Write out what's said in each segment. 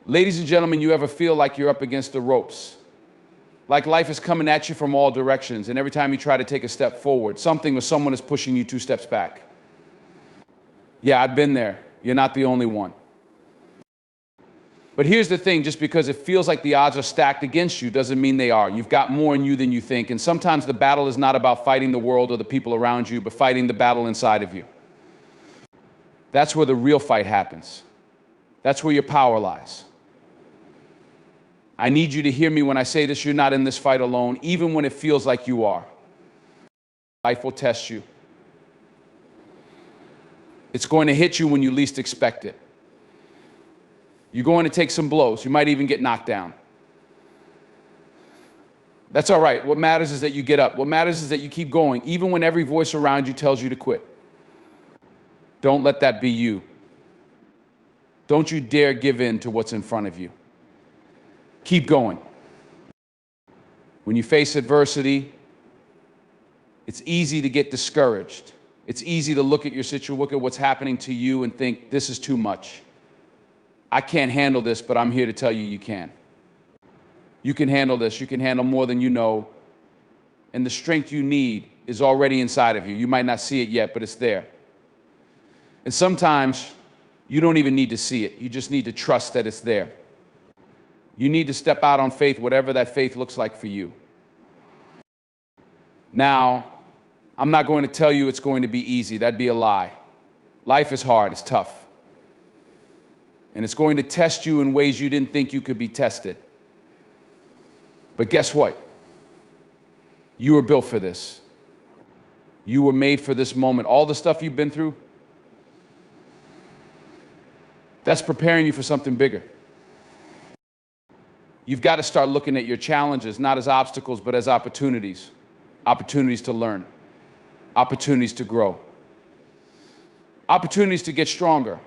Ladies and gentlemen, you ever feel like you're up against the ropes? Like life is coming at you from all directions, and every time you try to take a step forward, something or someone is pushing you 2 steps back. Yeah, I've been there. You're not the only one. But here's the thing, just because it feels like the odds are stacked against you doesn't mean they are. You've got more in you than you think, and sometimes the battle is not about fighting the world or the people around you, but fighting the battle inside of you. That's where the real fight happens. That's where your power lies. I need you to hear me when I say this. You're not in this fight alone, even when it feels like you are. Life will test you. It's going to hit you when you least expect it. You're going to take some blows. You might even get knocked down. That's all right. What matters is that you get up. What matters is that you keep going, even when every voice around you tells you to quit. Don't let that be you. Don't you dare give in to what's in front of you. Keep going. When you face adversity, it's easy to get discouraged. It's easy to look at your situation, look at what's happening to you and think, this is too much. I can't handle this, but I'm here to tell you you can. You can handle this. You can handle more than you know. And the strength you need is already inside of you. You might not see it yet, but it's there. And sometimes you don't even need to see it. You just need to trust that it's there. You need to step out on faith, whatever that faith looks like for you. Now, I'm not going to tell you it's going to be easy. That'd be a lie. Life is hard. It's tough. And it's going to test you in ways you didn't think you could be tested. But guess what? You were built for this. You were made for this moment. All the stuff you've been through, that's preparing you for something bigger. You've got to start looking at your challenges, not as obstacles, but as opportunities. Opportunities to learn. Opportunities to grow. Opportunities to get stronger.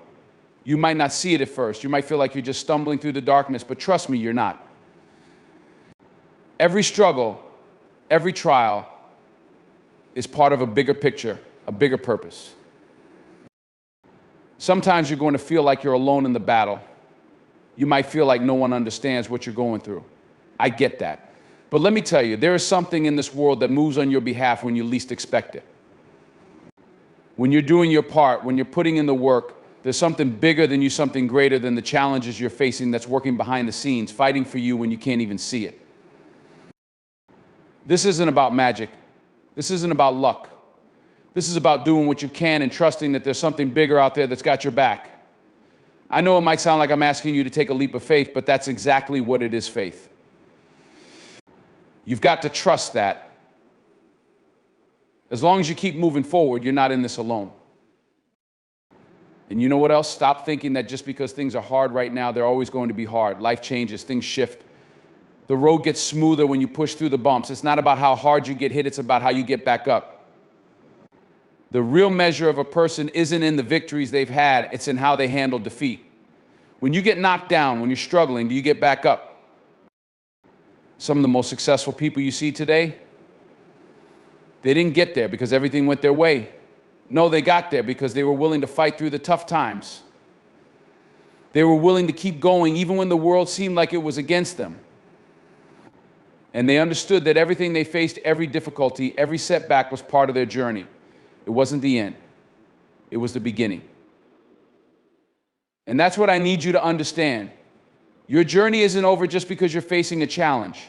You might not see it at first. You might feel like you're just stumbling through the darkness, but trust me, you're not. Every struggle, every trial is part of a bigger picture, a bigger purpose. Sometimes you're going to feel like you're alone in the battle. You might feel like no one understands what you're going through. I get that. But let me tell you, there is something in this world that moves on your behalf when you least expect it. When you're doing your part, when you're putting in the work, there's something bigger than you, something greater than the challenges you're facing that's working behind the scenes, fighting for you when you can't even see it. This isn't about magic. This isn't about luck. This is about doing what you can and trusting that there's something bigger out there that's got your back. I know it might sound like I'm asking you to take a leap of faith, but that's exactly what it is, faith. You've got to trust that. As long as you keep moving forward, you're not in this alone. And you know what else? Stop thinking that just because things are hard right now, they're always going to be hard. Life changes, things shift. The road gets smoother when you push through the bumps. It's not about how hard you get hit, it's about how you get back up. The real measure of a person isn't in the victories they've had, it's in how they handle defeat. When you get knocked down, when you're struggling, do you get back up? Some of the most successful people you see today, they didn't get there because everything went their way. No, they got there because they were willing to fight through the tough times. They were willing to keep going even when the world seemed like it was against them. And they understood that everything they faced, every difficulty, every setback was part of their journey. It wasn't the end. It was the beginning. And that's what I need you to understand. Your journey isn't over just because you're facing a challenge.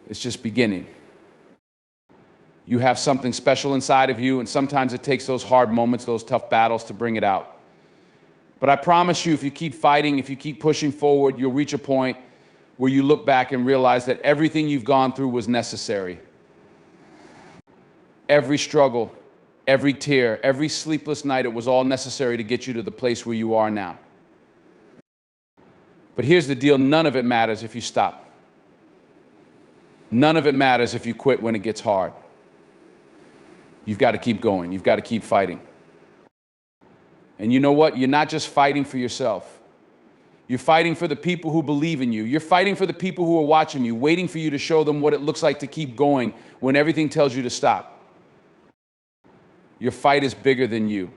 It's just beginning. You have something special inside of you, and sometimes it takes those hard moments, those tough battles to bring it out. But I promise you, if you keep fighting, if you keep pushing forward, you'll reach a point where you look back and realize that everything you've gone through was necessary. Every struggle, every tear, every sleepless night, it was all necessary to get you to the place where you are now. But here's the deal, none of it matters if you stop. None of it matters if you quit when it gets hard. You've got to keep going. You've got to keep fighting. And you know what? You're not just fighting for yourself. You're fighting for the people who believe in you. You're fighting for the people who are watching you, waiting for you to show them what it looks like to keep going when everything tells you to stop. Your fight is bigger than you.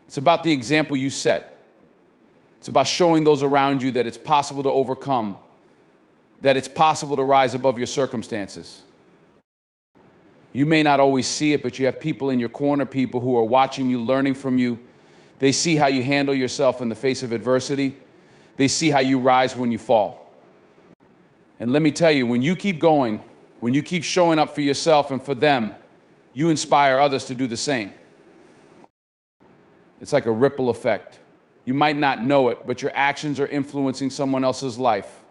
It's about the example you set. It's about showing those around you that it's possible to overcome, that it's possible to rise above your circumstances. You may not always see it, but you have people in your corner, people who are watching you, learning from you. They see how you handle yourself in the face of adversity. They see how you rise when you fall. And let me tell you, when you keep going, when you keep showing up for yourself and for them, you inspire others to do the same. It's like a ripple effect. You might not know it, but your actions are influencing someone else's life.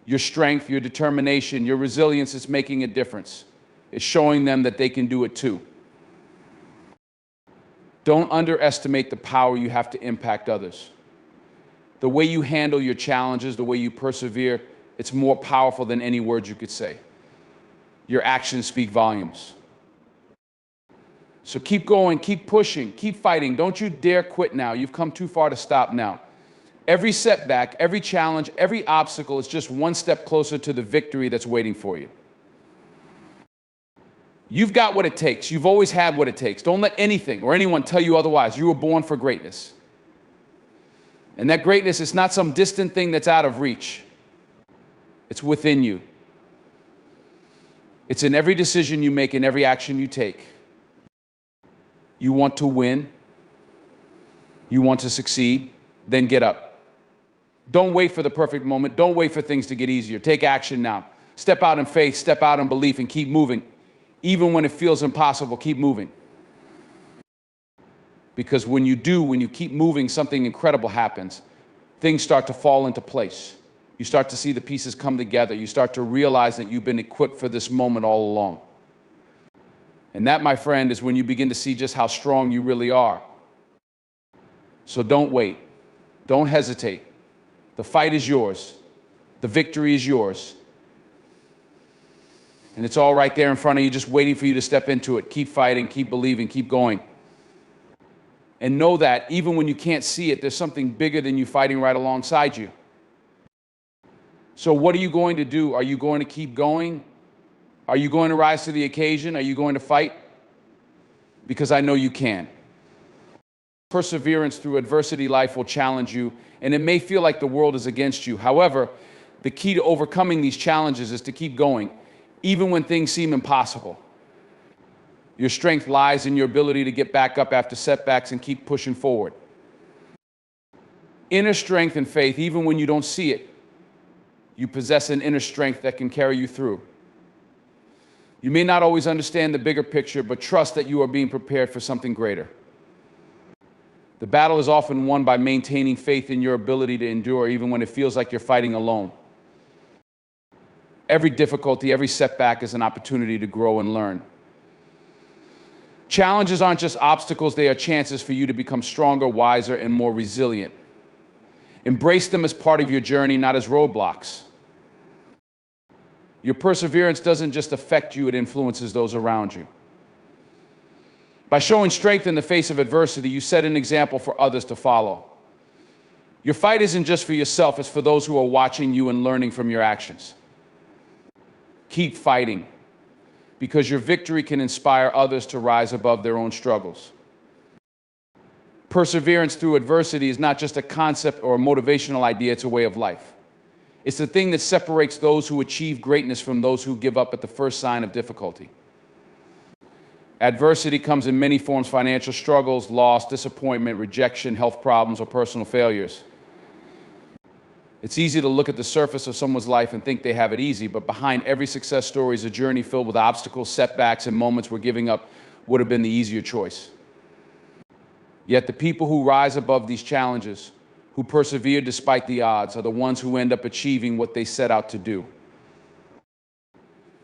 Your strength, your determination, your resilience is making a difference. It's showing them that they can do it too. Don't underestimate the power you have to impact others. The way you handle your challenges, the way you persevere, it's more powerful than any words you could say. Your actions speak volumes. So keep going, keep pushing, keep fighting. Don't you dare quit now. You've come too far to stop now. Every setback, every challenge, every obstacle is just one step closer to the victory that's waiting for you. You've got what it takes. You've always had what it takes. Don't let anything or anyone tell you otherwise. You were born for greatness. And that greatness is not some distant thing that's out of reach. It's within you. It's in every decision you make, in every action you take. You want to win. You want to succeed. Then get up. Don't wait for the perfect moment. Don't wait for things to get easier. Take action now. Step out in faith, step out in belief, and keep moving. Even when it feels impossible, keep moving. Because when you do, when you keep moving, something incredible happens. Things start to fall into place. You start to see the pieces come together. You start to realize that you've been equipped for this moment all along. And that, my friend, is when you begin to see just how strong you really are. So don't wait. Don't hesitate. The fight is yours. The victory is yours. And it's all right there in front of you, just waiting for you to step into it. Keep fighting, keep believing, keep going. And know that even when you can't see it, there's something bigger than you fighting right alongside you. So what are you going to do? Are you going to keep going? Are you going to rise to the occasion? Are you going to fight? Because I know you can. Perseverance through adversity life will challenge you, and it may feel like the world is against you. However, the key to overcoming these challenges is to keep going, even when things seem impossible. Your strength lies in your ability to get back up after setbacks and keep pushing forward. Inner strength and faith, even when you don't see it, you possess an inner strength that can carry you through. You may not always understand the bigger picture, but trust that you are being prepared for something greater. The battle is often won by maintaining faith in your ability to endure, even when it feels like you're fighting alone. Every difficulty, every setback is an opportunity to grow and learn. Challenges aren't just obstacles, they are chances for you to become stronger, wiser, and more resilient. Embrace them as part of your journey, not as roadblocks. Your perseverance doesn't just affect you, it influences those around you. By showing strength in the face of adversity, you set an example for others to follow. Your fight isn't just for yourself, it's for those who are watching you and learning from your actions. Keep fighting, because your victory can inspire others to rise above their own struggles. Perseverance through adversity is not just a concept or a motivational idea, it's a way of life. It's the thing that separates those who achieve greatness from those who give up at the first sign of difficulty. Adversity comes in many forms: financial struggles, loss, disappointment, rejection, health problems, or personal failures. It's easy to look at the surface of someone's life and think they have it easy, but behind every success story is a journey filled with obstacles, setbacks, and moments where giving up would have been the easier choice. Yet the people who rise above these challenges, who persevere despite the odds, are the ones who end up achieving what they set out to do.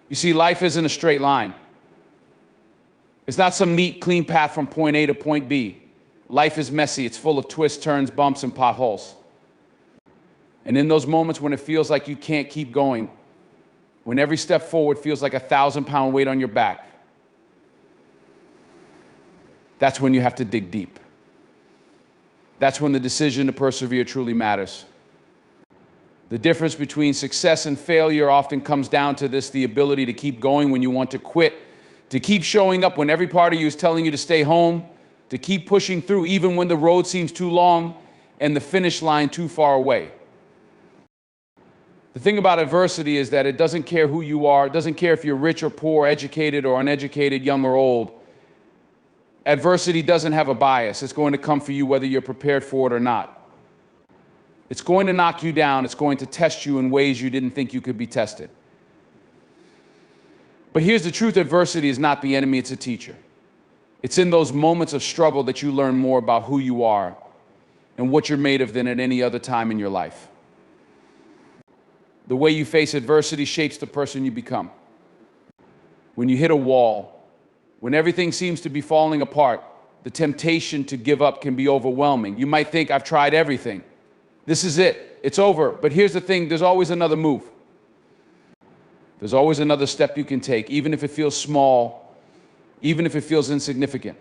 You see, life isn't a straight line. It's not some neat, clean path from point A to point B. Life is messy. It's full of twists, turns, bumps, and potholes. And in those moments when it feels like you can't keep going, when every step forward feels like a 1,000-pound weight on your back, that's when you have to dig deep. That's when the decision to persevere truly matters. The difference between success and failure often comes down to this: the ability to keep going when you want to quit, to keep showing up when every part of you is telling you to stay home, to keep pushing through even when the road seems too long, and the finish line too far away. The thing about adversity is that it doesn't care who you are. It doesn't care if you're rich or poor, educated or uneducated, young or old. Adversity doesn't have a bias. It's going to come for you whether you're prepared for it or not. It's going to knock you down. It's going to test you in ways you didn't think you could be tested. But here's the truth: adversity is not the enemy, it's a teacher. It's in those moments of struggle that you learn more about who you are and what you're made of than at any other time in your life. The way you face adversity shapes the person you become. When you hit a wall, when everything seems to be falling apart, the temptation to give up can be overwhelming. You might think, I've tried everything. This is it. It's over. But here's the thing, there's always another move. There's always another step you can take, even if it feels small, even if it feels insignificant.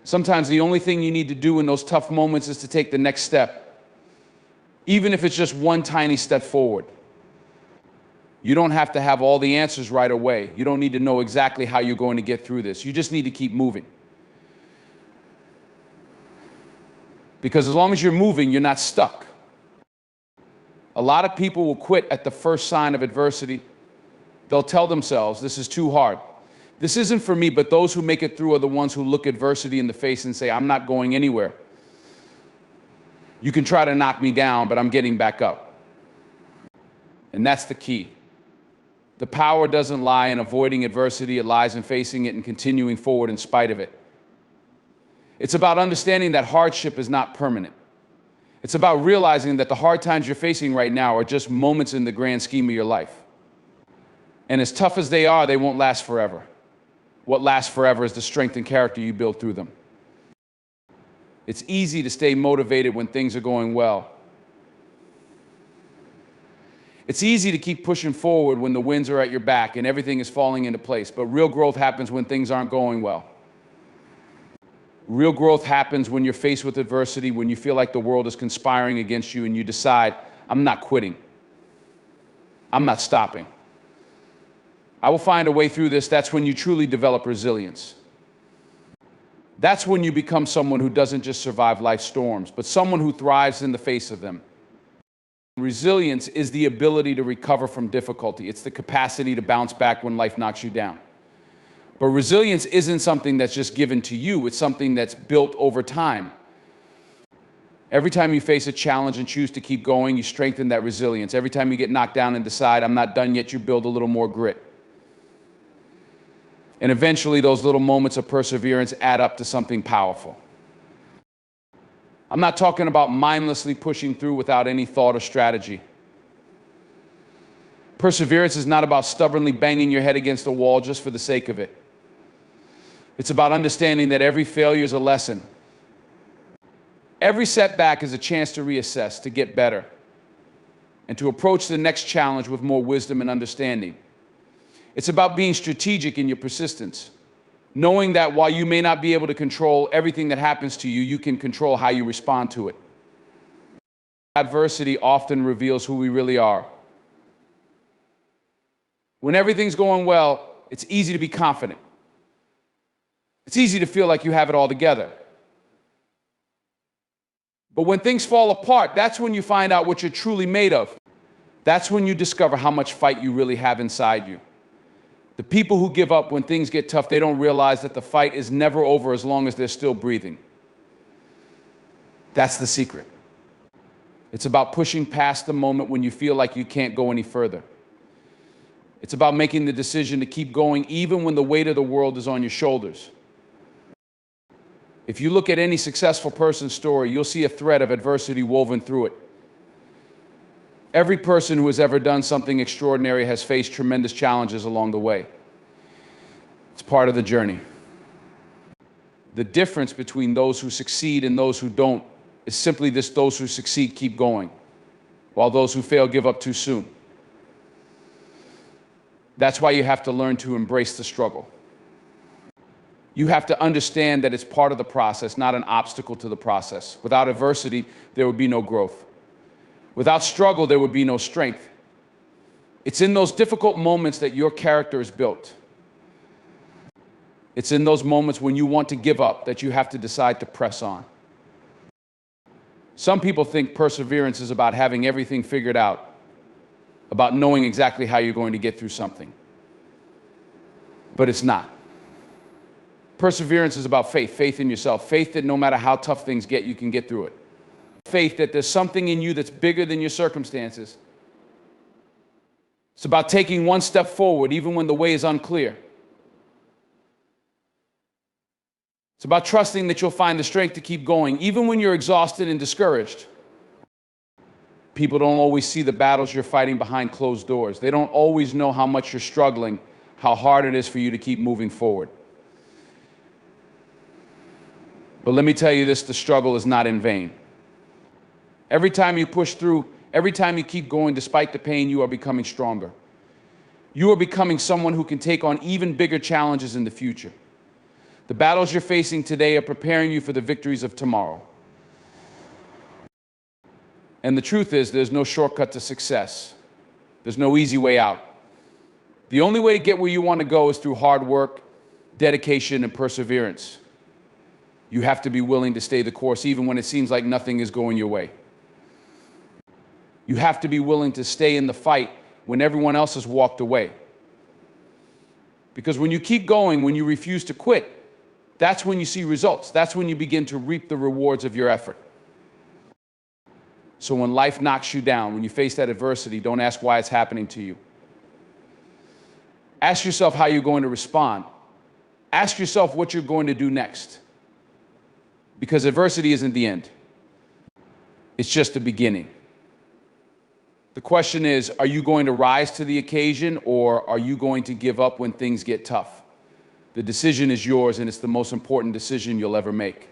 Sometimes the only thing you need to do in those tough moments is to take the next step, even if it's just one tiny step forward. You don't have to have all the answers right away. You don't need to know exactly how you're going to get through this. You just need to keep moving. Because as long as you're moving, you're not stuck. A lot of people will quit at the first sign of adversity. They'll tell themselves, this is too hard. This isn't for me, but those who make it through are the ones who look adversity in the face and say, I'm not going anywhere. You can try to knock me down, but I'm getting back up. And that's the key. The power doesn't lie in avoiding adversity, it lies in facing it and continuing forward in spite of it. It's about understanding that hardship is not permanent. It's about realizing that the hard times you're facing right now are just moments in the grand scheme of your life. And as tough as they are, they won't last forever. What lasts forever is the strength and character you build through them. It's easy to stay motivated when things are going well. It's easy to keep pushing forward when the winds are at your back and everything is falling into place, but real growth happens when things aren't going well. Real growth happens when you're faced with adversity, when you feel like the world is conspiring against you and you decide, I'm not quitting. I'm not stopping. I will find a way through this. That's when you truly develop resilience. That's when you become someone who doesn't just survive life's storms, but someone who thrives in the face of them. Resilience is the ability to recover from difficulty. It's the capacity to bounce back when life knocks you down. But resilience isn't something that's just given to you. It's something that's built over time. Every time you face a challenge and choose to keep going, you strengthen that resilience. Every time you get knocked down and decide, I'm not done yet, you build a little more grit. And eventually, those little moments of perseverance add up to something powerful. I'm not talking about mindlessly pushing through without any thought or strategy. Perseverance is not about stubbornly banging your head against a wall just for the sake of it. It's about understanding that every failure is a lesson. Every setback is a chance to reassess, to get better, and to approach the next challenge with more wisdom and understanding. It's about being strategic in your persistence, knowing that while you may not be able to control everything that happens to you, you can control how you respond to it. Adversity often reveals who we really are. When everything's going well, it's easy to be confident. It's easy to feel like you have it all together. But when things fall apart, that's when you find out what you're truly made of. That's when you discover how much fight you really have inside you. The people who give up when things get tough, they don't realize that the fight is never over as long as they're still breathing. That's the secret. It's about pushing past the moment when you feel like you can't go any further. It's about making the decision to keep going even when the weight of the world is on your shoulders. If you look at any successful person's story, you'll see a thread of adversity woven through it. Every person who has ever done something extraordinary has faced tremendous challenges along the way. It's part of the journey. The difference between those who succeed and those who don't is simply this: those who succeed keep going, while those who fail give up too soon. That's why you have to learn to embrace the struggle. You have to understand that it's part of the process, not an obstacle to the process. Without adversity, there would be no growth. Without struggle, there would be no strength. It's in those difficult moments that your character is built. It's in those moments when you want to give up that you have to decide to press on. Some people think perseverance is about having everything figured out, about knowing exactly how you're going to get through something. But it's not. Perseverance is about faith, faith in yourself, faith that no matter how tough things get, you can get through it. Faith that there's something in you that's bigger than your circumstances. It's about taking one step forward even when the way is unclear. It's about trusting that you'll find the strength to keep going even when you're exhausted and discouraged. People don't always see the battles you're fighting behind closed doors. They don't always know how much you're struggling, how hard it is for you to keep moving forward. But let me tell you this, the struggle is not in vain. Every time you push through, every time you keep going despite the pain, you are becoming stronger. You are becoming someone who can take on even bigger challenges in the future. The battles you're facing today are preparing you for the victories of tomorrow. And the truth is, there's no shortcut to success. There's no easy way out. The only way to get where you want to go is through hard work, dedication, and perseverance. You have to be willing to stay the course even when it seems like nothing is going your way. You have to be willing to stay in the fight when everyone else has walked away. Because when you keep going, when you refuse to quit, that's when you see results. That's when you begin to reap the rewards of your effort. So when life knocks you down, when you face that adversity, don't ask why it's happening to you. Ask yourself how you're going to respond. Ask yourself what you're going to do next. Because adversity isn't the end. It's just the beginning. The question is, are you going to rise to the occasion or are you going to give up when things get tough? The decision is yours, and it's the most important decision you'll ever make.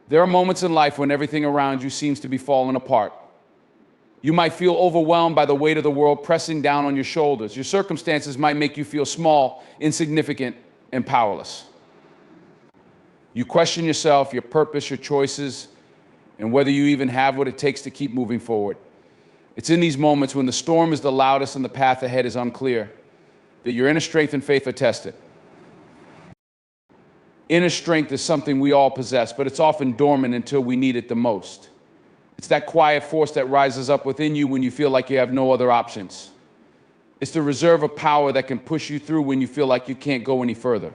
There are moments in life when everything around you seems to be falling apart. You might feel overwhelmed by the weight of the world pressing down on your shoulders. Your circumstances might make you feel small, insignificant, and powerless. You question yourself, your purpose, your choices, and whether you even have what it takes to keep moving forward. It's in these moments when the storm is the loudest and the path ahead is unclear that your inner strength and faith are tested. Inner strength is something we all possess, but it's often dormant until we need it the most. It's that quiet force that rises up within you when you feel like you have no other options. It's the reserve of power that can push you through when you feel like you can't go any further.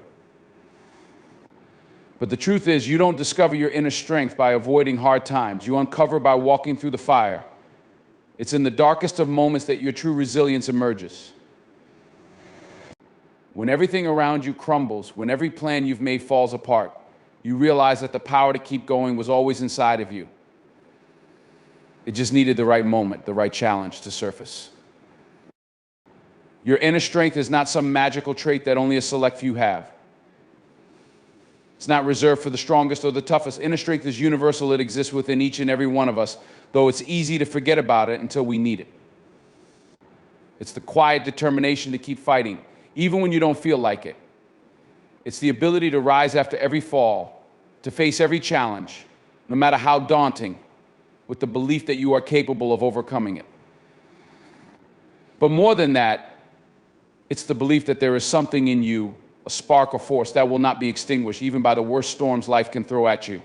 But the truth is, you don't discover your inner strength by avoiding hard times. You uncover by walking through the fire. It's in the darkest of moments that your true resilience emerges. When everything around you crumbles, when every plan you've made falls apart, you realize that the power to keep going was always inside of you. It just needed the right moment, the right challenge to surface. Your inner strength is not some magical trait that only a select few have. It's not reserved for the strongest or the toughest. Inner strength is universal. It exists within each and every one of us, though it's easy to forget about it until we need it. It's the quiet determination to keep fighting, even when you don't feel like it. It's the ability to rise after every fall, to face every challenge, no matter how daunting, with the belief that you are capable of overcoming it. But more than that, it's the belief that there is something in you, a spark or force that will not be extinguished, even by the worst storms life can throw at you.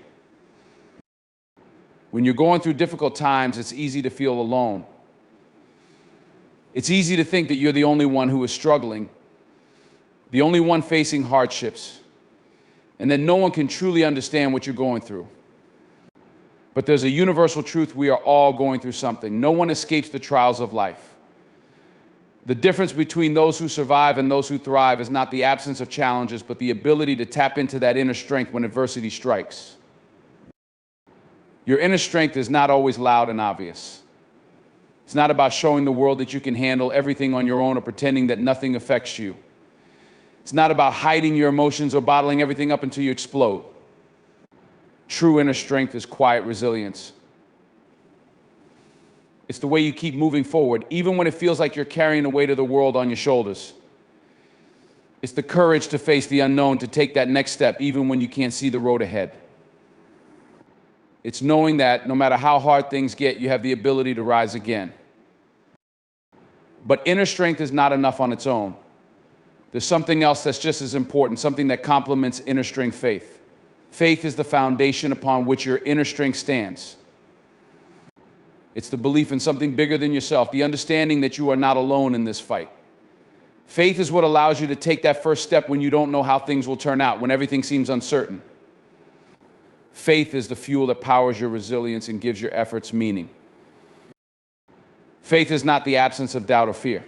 When you're going through difficult times, it's easy to feel alone. It's easy to think that you're the only one who is struggling, the only one facing hardships, and that no one can truly understand what you're going through. But there's a universal truth: we are all going through something. No one escapes the trials of life. The difference between those who survive and those who thrive is not the absence of challenges, but the ability to tap into that inner strength when adversity strikes. Your inner strength is not always loud and obvious. It's not about showing the world that you can handle everything on your own or pretending that nothing affects you. It's not about hiding your emotions or bottling everything up until you explode. True inner strength is quiet resilience. It's the way you keep moving forward, even when it feels like you're carrying the weight of the world on your shoulders. It's the courage to face the unknown, to take that next step, even when you can't see the road ahead. It's knowing that no matter how hard things get, you have the ability to rise again. But inner strength is not enough on its own. There's something else that's just as important, something that complements inner strength faith. Faith is the foundation upon which your inner strength stands. It's the belief in something bigger than yourself, the understanding that you are not alone in this fight. Faith is what allows you to take that first step when you don't know how things will turn out, when everything seems uncertain. Faith is the fuel that powers your resilience and gives your efforts meaning. Faith is not the absence of doubt or fear.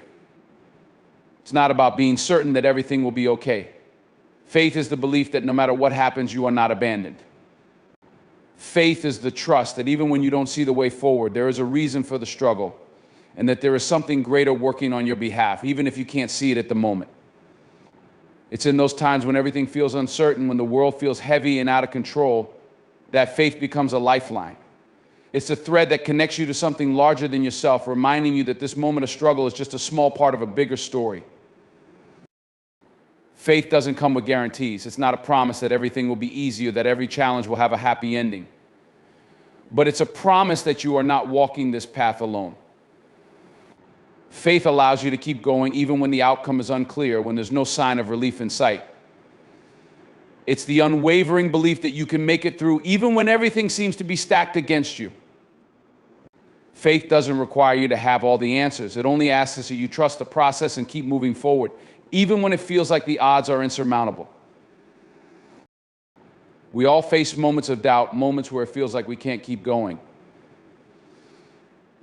It's not about being certain that everything will be okay. Faith is the belief that no matter what happens, you are not abandoned. Faith is the trust that even when you don't see the way forward, there is a reason for the struggle, and that there is something greater working on your behalf, even if you can't see it at the moment. It's in those times when everything feels uncertain, when the world feels heavy and out of control, that faith becomes a lifeline. It's a thread that connects you to something larger than yourself, reminding you that this moment of struggle is just a small part of a bigger story. Faith doesn't come with guarantees. It's not a promise that everything will be easy or that every challenge will have a happy ending. But it's a promise that you are not walking this path alone. Faith allows you to keep going even when the outcome is unclear, when there's no sign of relief in sight. It's the unwavering belief that you can make it through even when everything seems to be stacked against you. Faith doesn't require you to have all the answers. It only asks that you trust the process and keep moving forward, even when it feels like the odds are insurmountable. We all face moments of doubt, moments where it feels like we can't keep going.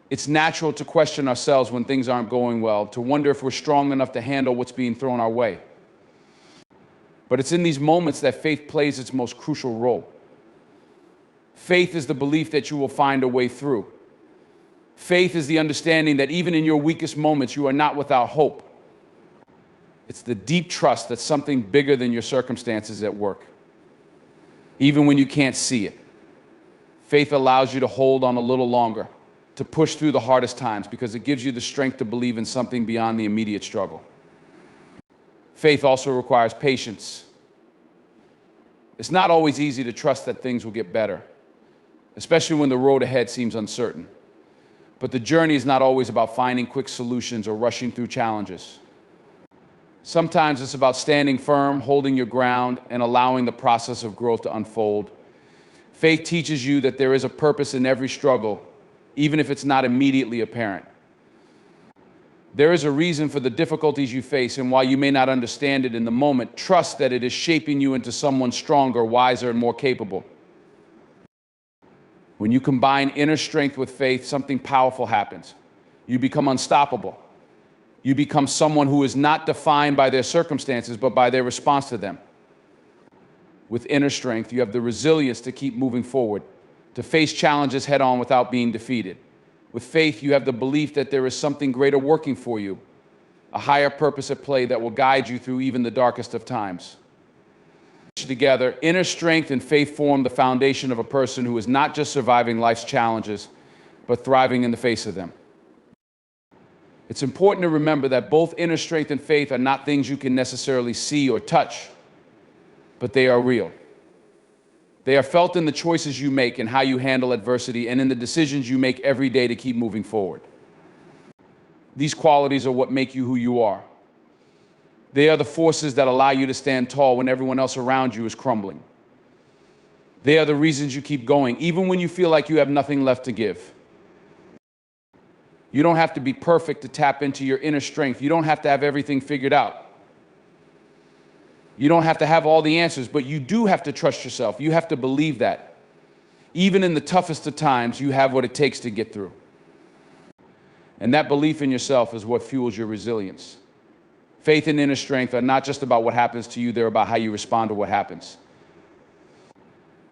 It's natural to question ourselves when things aren't going well, to wonder if we're strong enough to handle what's being thrown our way. But it's in these moments that faith plays its most crucial role. Faith is the belief that you will find a way through. Faith is the understanding that even in your weakest moments, you are not without hope. It's the deep trust that something bigger than your circumstances is at work, even when you can't see it. Faith allows you to hold on a little longer, to push through the hardest times, because it gives you the strength to believe in something beyond the immediate struggle. Faith also requires patience. It's not always easy to trust that things will get better, especially when the road ahead seems uncertain. But the journey is not always about finding quick solutions or rushing through challenges. Sometimes it's about standing firm, holding your ground, and allowing the process of growth to unfold. Faith teaches you that there is a purpose in every struggle, even if it's not immediately apparent. There is a reason for the difficulties you face, and while you may not understand it in the moment, trust that it is shaping you into someone stronger, wiser, and more capable. When you combine inner strength with faith, something powerful happens. You become unstoppable. You become someone who is not defined by their circumstances, but by their response to them. With inner strength, you have the resilience to keep moving forward, to face challenges head on without being defeated. With faith, you have the belief that there is something greater working for you, a higher purpose at play that will guide you through even the darkest of times. Together, inner strength and faith form the foundation of a person who is not just surviving life's challenges, but thriving in the face of them. It's important to remember that both inner strength and faith are not things you can necessarily see or touch, but they are real. They are felt in the choices you make and how you handle adversity, and in the decisions you make every day to keep moving forward. These qualities are what make you who you are. They are the forces that allow you to stand tall when everyone else around you is crumbling. They are the reasons you keep going, even when you feel like you have nothing left to give. You don't have to be perfect to tap into your inner strength. You don't have to have everything figured out. You don't have to have all the answers, but you do have to trust yourself. You have to believe that. Even in the toughest of times, you have what it takes to get through. And that belief in yourself is what fuels your resilience. Faith and inner strength are not just about what happens to you, they're about how you respond to what happens.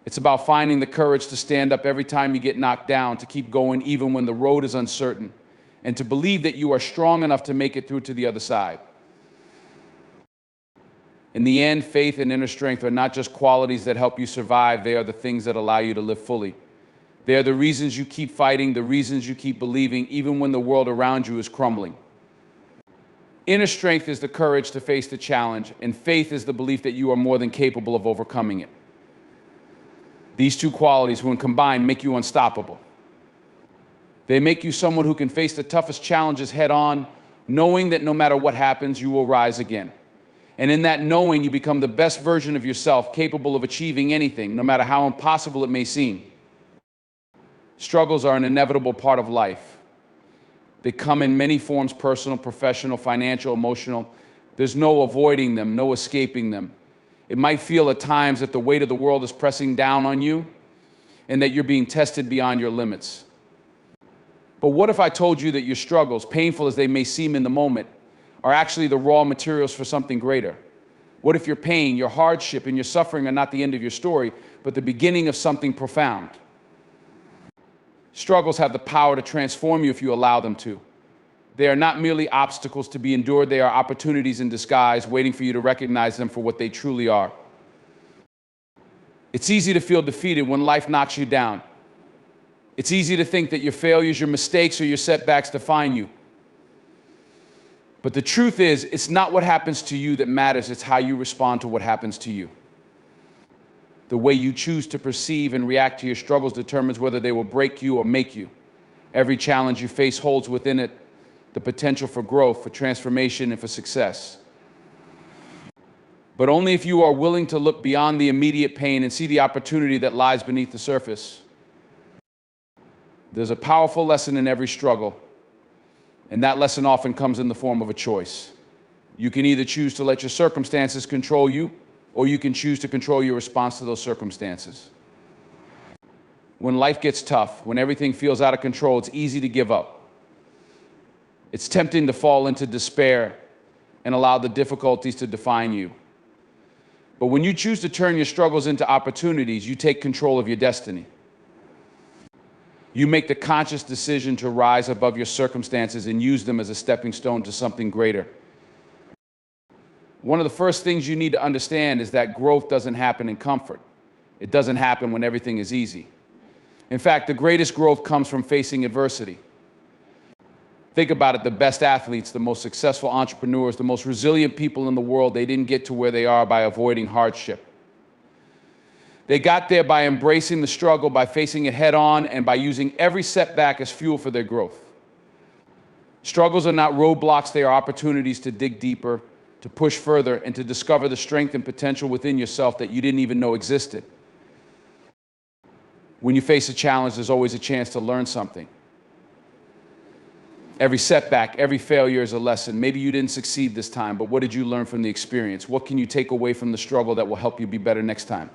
It's about finding the courage to stand up every time you get knocked down, to keep going even when the road is uncertain, and to believe that you are strong enough to make it through to the other side. In the end, faith and inner strength are not just qualities that help you survive, they are the things that allow you to live fully. They are the reasons you keep fighting, the reasons you keep believing, even when the world around you is crumbling. Inner strength is the courage to face the challenge, and faith is the belief that you are more than capable of overcoming it. These two qualities, when combined, make you unstoppable. They make you someone who can face the toughest challenges head on, knowing that no matter what happens, you will rise again. And in that knowing, you become the best version of yourself, capable of achieving anything, no matter how impossible it may seem. Struggles are an inevitable part of life. They come in many forms: personal, professional, financial, emotional. There's no avoiding them, no escaping them. It might feel at times that the weight of the world is pressing down on you and that you're being tested beyond your limits. But what if I told you that your struggles, painful as they may seem in the moment, are actually the raw materials for something greater? What if your pain, your hardship, and your suffering are not the end of your story, but the beginning of something profound? Struggles have the power to transform you if you allow them to. They are not merely obstacles to be endured, they are opportunities in disguise, waiting for you to recognize them for what they truly are. It's easy to feel defeated when life knocks you down. It's easy to think that your failures, your mistakes, or your setbacks define you. But the truth is, it's not what happens to you that matters, it's how you respond to what happens to you. The way you choose to perceive and react to your struggles determines whether they will break you or make you. Every challenge you face holds within it the potential for growth, for transformation, and for success. But only if you are willing to look beyond the immediate pain and see the opportunity that lies beneath the surface. There's a powerful lesson in every struggle, and that lesson often comes in the form of a choice. You can either choose to let your circumstances control you, or you can choose to control your response to those circumstances. When life gets tough, when everything feels out of control, it's easy to give up. It's tempting to fall into despair and allow the difficulties to define you. But when you choose to turn your struggles into opportunities, you take control of your destiny. You make the conscious decision to rise above your circumstances and use them as a stepping stone to something greater. One of the first things you need to understand is that growth doesn't happen in comfort. It doesn't happen when everything is easy. In fact, the greatest growth comes from facing adversity. Think about it, the best athletes, the most successful entrepreneurs, the most resilient people in the world, they didn't get to where they are by avoiding hardship. They got there by embracing the struggle, by facing it head on, and by using every setback as fuel for their growth. Struggles are not roadblocks, they are opportunities to dig deeper, to push further, and to discover the strength and potential within yourself that you didn't even know existed. When you face a challenge, there's always a chance to learn something. Every setback, every failure is a lesson. Maybe you didn't succeed this time, but what did you learn from the experience? What can you take away from the struggle that will help you be better next time?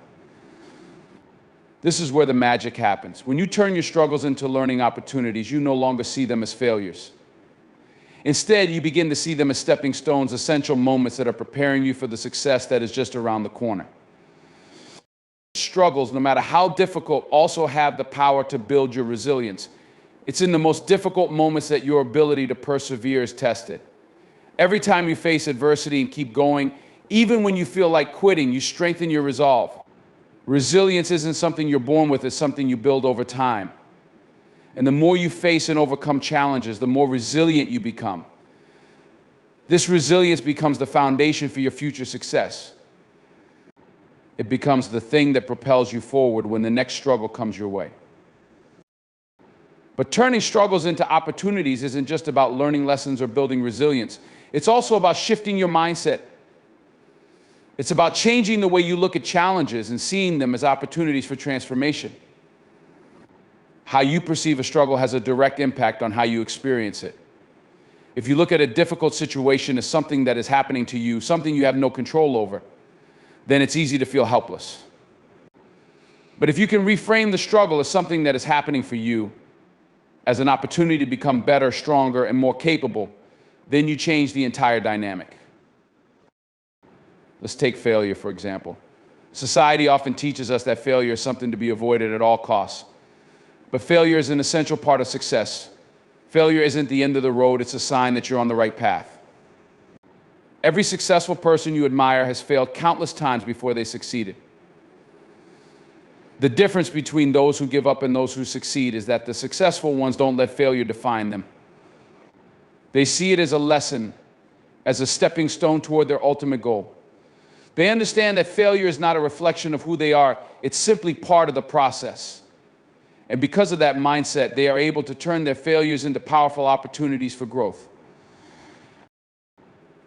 This is where the magic happens. When you turn your struggles into learning opportunities, you no longer see them as failures. Instead, you begin to see them as stepping stones, essential moments that are preparing you for the success that is just around the corner. Struggles, no matter how difficult, also have the power to build your resilience. It's in the most difficult moments that your ability to persevere is tested. Every time you face adversity and keep going, even when you feel like quitting, you strengthen your resolve. Resilience isn't something you're born with, it's something you build over time. And the more you face and overcome challenges, the more resilient you become. This resilience becomes the foundation for your future success. It becomes the thing that propels you forward when the next struggle comes your way. But turning struggles into opportunities isn't just about learning lessons or building resilience. It's also about shifting your mindset. It's about changing the way you look at challenges and seeing them as opportunities for transformation. How you perceive a struggle has a direct impact on how you experience it. If you look at a difficult situation as something that is happening to you, something you have no control over, then it's easy to feel helpless. But if you can reframe the struggle as something that is happening for you, as an opportunity to become better, stronger, and more capable, then you change the entire dynamic. Let's take failure, for example. Society often teaches us that failure is something to be avoided at all costs. But failure is an essential part of success. Failure isn't the end of the road, it's a sign that you're on the right path. Every successful person you admire has failed countless times before they succeeded. The difference between those who give up and those who succeed is that the successful ones don't let failure define them. They see it as a lesson, as a stepping stone toward their ultimate goal. They understand that failure is not a reflection of who they are, it's simply part of the process. And because of that mindset, they are able to turn their failures into powerful opportunities for growth.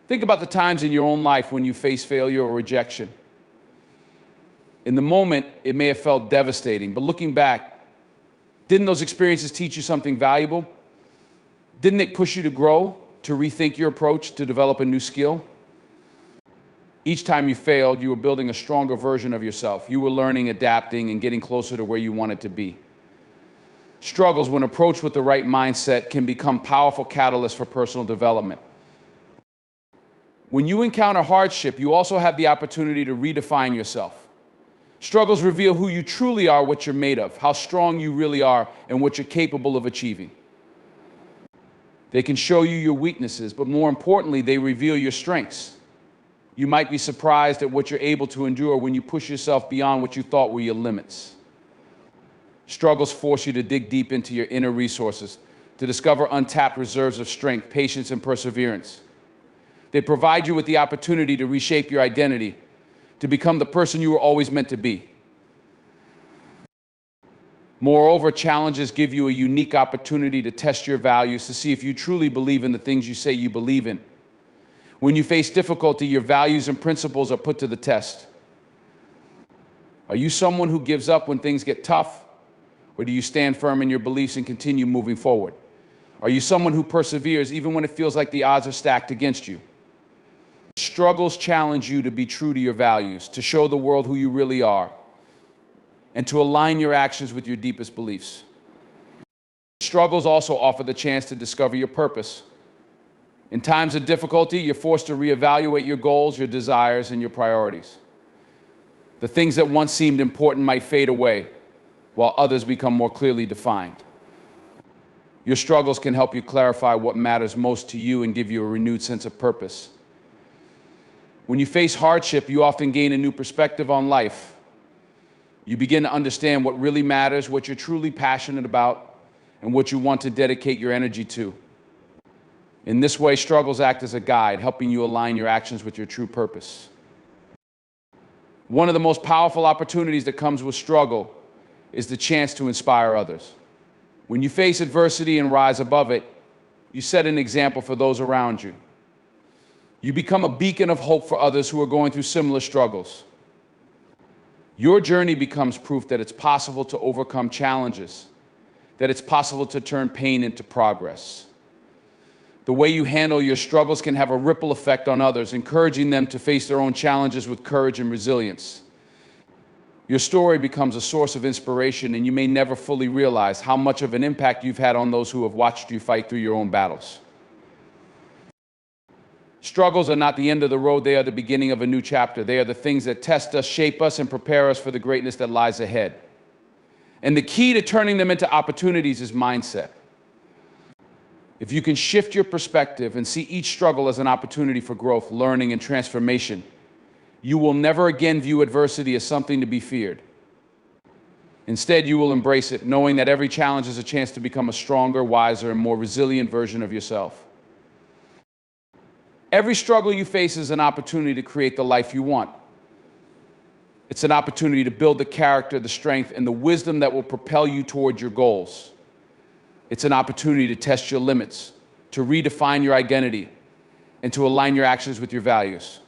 Think about the times in your own life when you face failure or rejection. In the moment, it may have felt devastating, but looking back, didn't those experiences teach you something valuable? Didn't it push you to grow, to rethink your approach, to develop a new skill? Each time you failed, you were building a stronger version of yourself. You were learning, adapting, and getting closer to where you wanted to be. Struggles, when approached with the right mindset, can become powerful catalysts for personal development. When you encounter hardship, you also have the opportunity to redefine yourself. Struggles reveal who you truly are, what you're made of, how strong you really are, and what you're capable of achieving. They can show you your weaknesses, but more importantly, they reveal your strengths. You might be surprised at what you're able to endure when you push yourself beyond what you thought were your limits. Struggles force you to dig deep into your inner resources, to discover untapped reserves of strength, patience, and perseverance. They provide you with the opportunity to reshape your identity, to become the person you were always meant to be. Moreover, challenges give you a unique opportunity to test your values, to see if you truly believe in the things you say you believe in. When you face difficulty, your values and principles are put to the test. Are you someone who gives up when things get tough, or do you stand firm in your beliefs and continue moving forward? Are you someone who perseveres even when it feels like the odds are stacked against you? Struggles challenge you to be true to your values, to show the world who you really are, and to align your actions with your deepest beliefs. Struggles also offer the chance to discover your purpose. In times of difficulty, you're forced to reevaluate your goals, your desires, and your priorities. The things that once seemed important might fade away, while others become more clearly defined. Your struggles can help you clarify what matters most to you and give you a renewed sense of purpose. When you face hardship, you often gain a new perspective on life. You begin to understand what really matters, what you're truly passionate about, and what you want to dedicate your energy to. In this way, struggles act as a guide, helping you align your actions with your true purpose. One of the most powerful opportunities that comes with struggle is the chance to inspire others. When you face adversity and rise above it, you set an example for those around you. You become a beacon of hope for others who are going through similar struggles. Your journey becomes proof that it's possible to overcome challenges, that it's possible to turn pain into progress. The way you handle your struggles can have a ripple effect on others, encouraging them to face their own challenges with courage and resilience. Your story becomes a source of inspiration, and you may never fully realize how much of an impact you've had on those who have watched you fight through your own battles. Struggles are not the end of the road, they are the beginning of a new chapter. They are the things that test us, shape us, and prepare us for the greatness that lies ahead. And the key to turning them into opportunities is mindset. If you can shift your perspective and see each struggle as an opportunity for growth, learning, and transformation, you will never again view adversity as something to be feared. Instead, you will embrace it, knowing that every challenge is a chance to become a stronger, wiser, and more resilient version of yourself. Every struggle you face is an opportunity to create the life you want. It's an opportunity to build the character, the strength, and the wisdom that will propel you toward your goals. It's an opportunity to test your limits, to redefine your identity, and to align your actions with your values.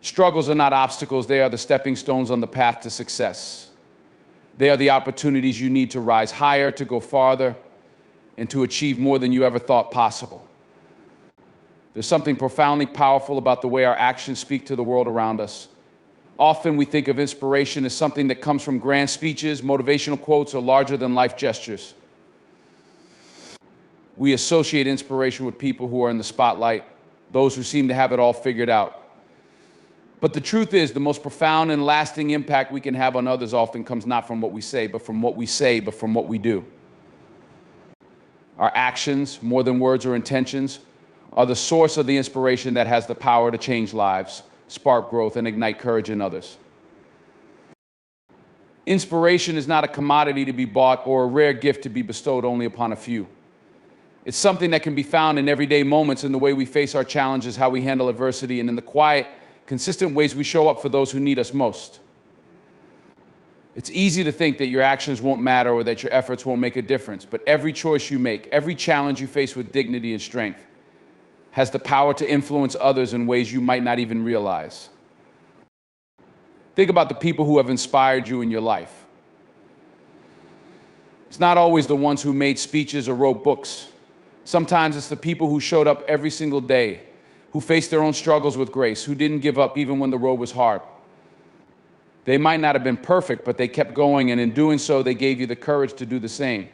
Struggles are not obstacles, they are the stepping stones on the path to success. They are the opportunities you need to rise higher, to go farther, and to achieve more than you ever thought possible. There's something profoundly powerful about the way our actions speak to the world around us. Often we think of inspiration as something that comes from grand speeches, motivational quotes, or larger-than-life gestures. We associate inspiration with people who are in the spotlight, those who seem to have it all figured out. But the truth is, the most profound and lasting impact we can have on others often comes not from what we say, but from what we do. Our actions, more than words or intentions, are the source of the inspiration that has the power to change lives, spark growth, and ignite courage in others. Inspiration is not a commodity to be bought or a rare gift to be bestowed only upon a few. It's something that can be found in everyday moments, in the way we face our challenges, how we handle adversity, and in the quiet, consistent ways we show up for those who need us most. It's easy to think that your actions won't matter or that your efforts won't make a difference, but every choice you make, every challenge you face with dignity and strength, has the power to influence others in ways you might not even realize. Think about the people who have inspired you in your life. It's not always the ones who made speeches or wrote books. Sometimes it's the people who showed up every single day, who faced their own struggles with grace, who didn't give up even when the road was hard. They might not have been perfect, but they kept going, and in doing so, they gave you the courage to do the same.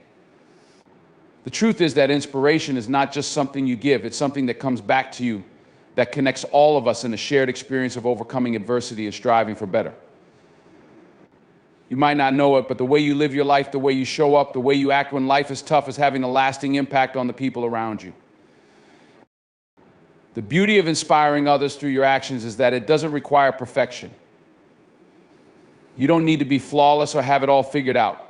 The truth is that inspiration is not just something you give, it's something that comes back to you, that connects all of us in a shared experience of overcoming adversity and striving for better. You might not know it, but the way you live your life, the way you show up, the way you act when life is tough is having a lasting impact on the people around you. The beauty of inspiring others through your actions is that it doesn't require perfection. You don't need to be flawless or have it all figured out.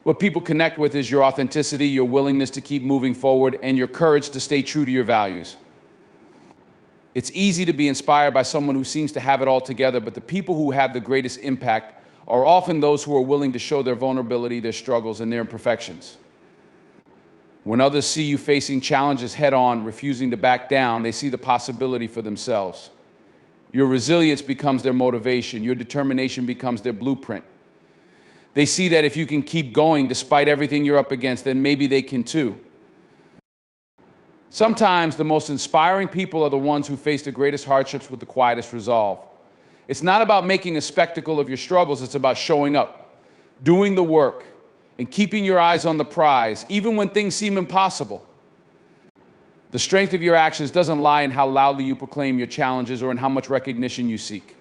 What people connect with is your authenticity, your willingness to keep moving forward, and your courage to stay true to your values. It's easy to be inspired by someone who seems to have it all together, but the people who have the greatest impact are often those who are willing to show their vulnerability, their struggles, and their imperfections. When others see you facing challenges head-on, refusing to back down, they see the possibility for themselves. Your resilience becomes their motivation. Your determination becomes their blueprint. They see that if you can keep going despite everything you're up against, then maybe they can too. Sometimes the most inspiring people are the ones who face the greatest hardships with the quietest resolve. It's not about making a spectacle of your struggles, it's about showing up, doing the work, and keeping your eyes on the prize, even when things seem impossible. The strength of your actions doesn't lie in how loudly you proclaim your challenges or in how much recognition you seek.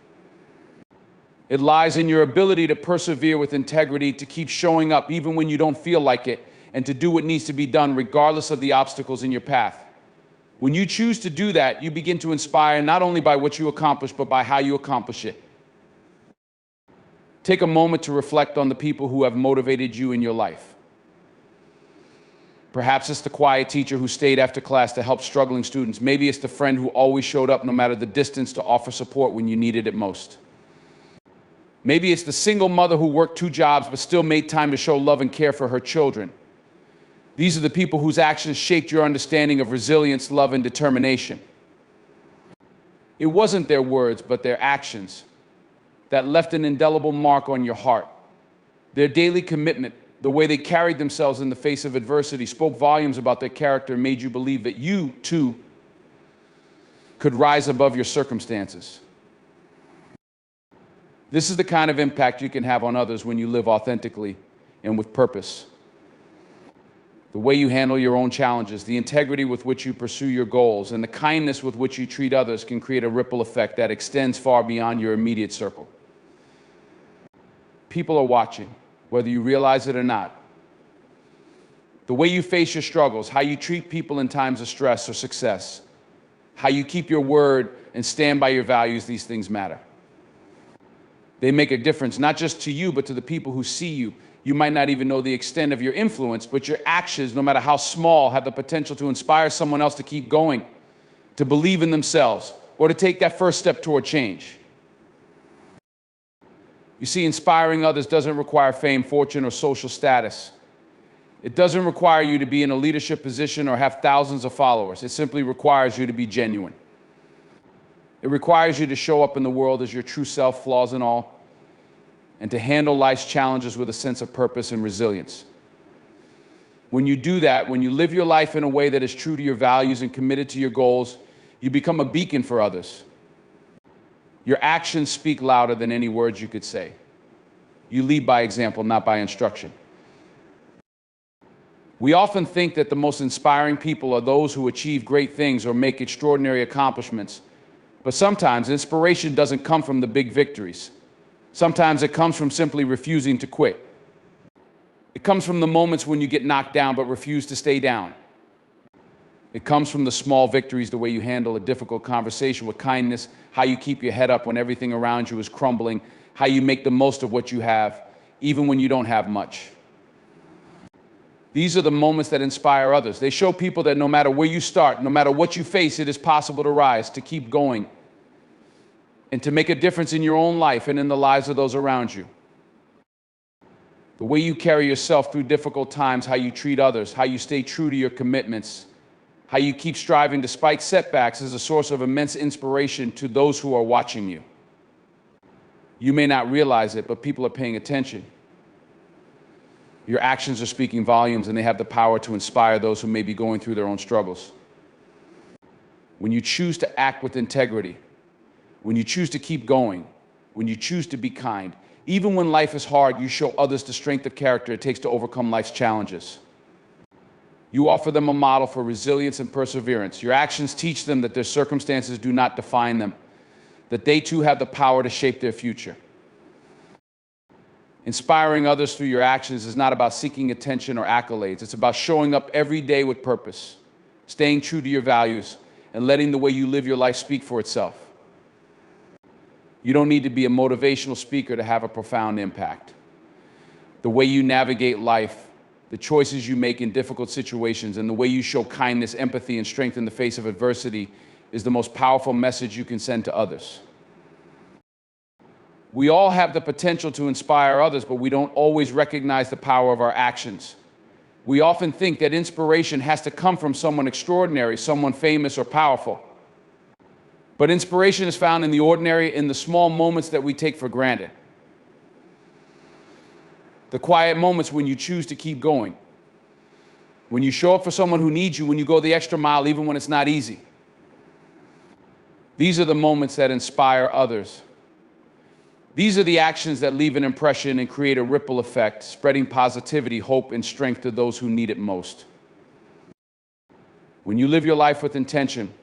It lies in your ability to persevere with integrity, to keep showing up even when you don't feel like it, and to do what needs to be done regardless of the obstacles in your path. When you choose to do that, you begin to inspire not only by what you accomplish, but by how you accomplish it. Take a moment to reflect on the people who have motivated you in your life. Perhaps it's the quiet teacher who stayed after class to help struggling students. Maybe it's the friend who always showed up no matter the distance to offer support when you needed it most. Maybe it's the single mother who worked 2 jobs but still made time to show love and care for her children. These are the people whose actions shaped your understanding of resilience, love, and determination. It wasn't their words, but their actions that left an indelible mark on your heart. Their daily commitment, the way they carried themselves in the face of adversity, spoke volumes about their character and made you believe that you, too, could rise above your circumstances. This is the kind of impact you can have on others when you live authentically and with purpose. The way you handle your own challenges, the integrity with which you pursue your goals, and the kindness with which you treat others can create a ripple effect that extends far beyond your immediate circle. People are watching, whether you realize it or not. The way you face your struggles, how you treat people in times of stress or success, how you keep your word and stand by your values, these things matter. They make a difference, not just to you, but to the people who see you. You might not even know the extent of your influence, but your actions, no matter how small, have the potential to inspire someone else to keep going, to believe in themselves, or to take that first step toward change. You see, inspiring others doesn't require fame, fortune, or social status. It doesn't require you to be in a leadership position or have thousands of followers. It simply requires you to be genuine. It requires you to show up in the world as your true self, flaws and all, and to handle life's challenges with a sense of purpose and resilience. When you do that, when you live your life in a way that is true to your values and committed to your goals, you become a beacon for others. Your actions speak louder than any words you could say. You lead by example, not by instruction. We often think that the most inspiring people are those who achieve great things or make extraordinary accomplishments. But sometimes inspiration doesn't come from the big victories. Sometimes it comes from simply refusing to quit. It comes from the moments when you get knocked down but refuse to stay down. It comes from the small victories, the way you handle a difficult conversation with kindness, how you keep your head up when everything around you is crumbling, how you make the most of what you have, even when you don't have much. These are the moments that inspire others. They show people that no matter where you start, no matter what you face, it is possible to rise, to keep going, and to make a difference in your own life and in the lives of those around you. The way you carry yourself through difficult times, how you treat others, how you stay true to your commitments, How you keep striving despite setbacks is a source of immense inspiration to those who are watching you. You may not realize it, but people are paying attention. Your actions are speaking volumes, and they have the power to inspire those who may be going through their own struggles. When you choose to act with integrity, when you choose to keep going, when you choose to be kind, even when life is hard, you show others the strength of character it takes to overcome life's challenges. You offer them a model for resilience and perseverance. Your actions teach them that their circumstances do not define them, that they too have the power to shape their future. Inspiring others through your actions is not about seeking attention or accolades. It's about showing up every day with purpose, staying true to your values, and letting the way you live your life speak for itself. You don't need to be a motivational speaker to have a profound impact. The way you navigate life, the choices you make in difficult situations, and the way you show kindness, empathy, and strength in the face of adversity is the most powerful message you can send to others. We all have the potential to inspire others, but we don't always recognize the power of our actions. We often think that inspiration has to come from someone extraordinary, someone famous or powerful. But inspiration is found in the ordinary, in the small moments that we take for granted. The quiet moments when you choose to keep going. When you show up for someone who needs you, when you go the extra mile, even when it's not easy. These are the moments that inspire others. These are the actions that leave an impression and create a ripple effect, spreading positivity, hope, and strength to those who need it most. When you live your life with intention,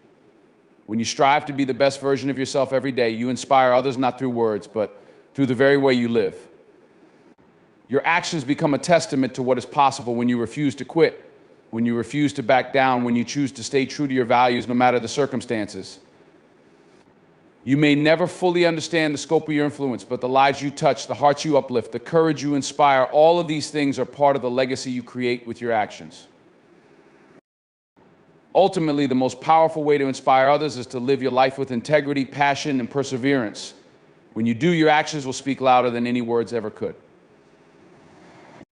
when you strive to be the best version of yourself every day, you inspire others not through words, but through the very way you live. Your actions become a testament to what is possible when you refuse to quit, when you refuse to back down, when you choose to stay true to your values no matter the circumstances. You may never fully understand the scope of your influence, but the lives you touch, the hearts you uplift, the courage you inspire, all of these things are part of the legacy you create with your actions. Ultimately, the most powerful way to inspire others is to live your life with integrity, passion, and perseverance. When you do, your actions will speak louder than any words ever could.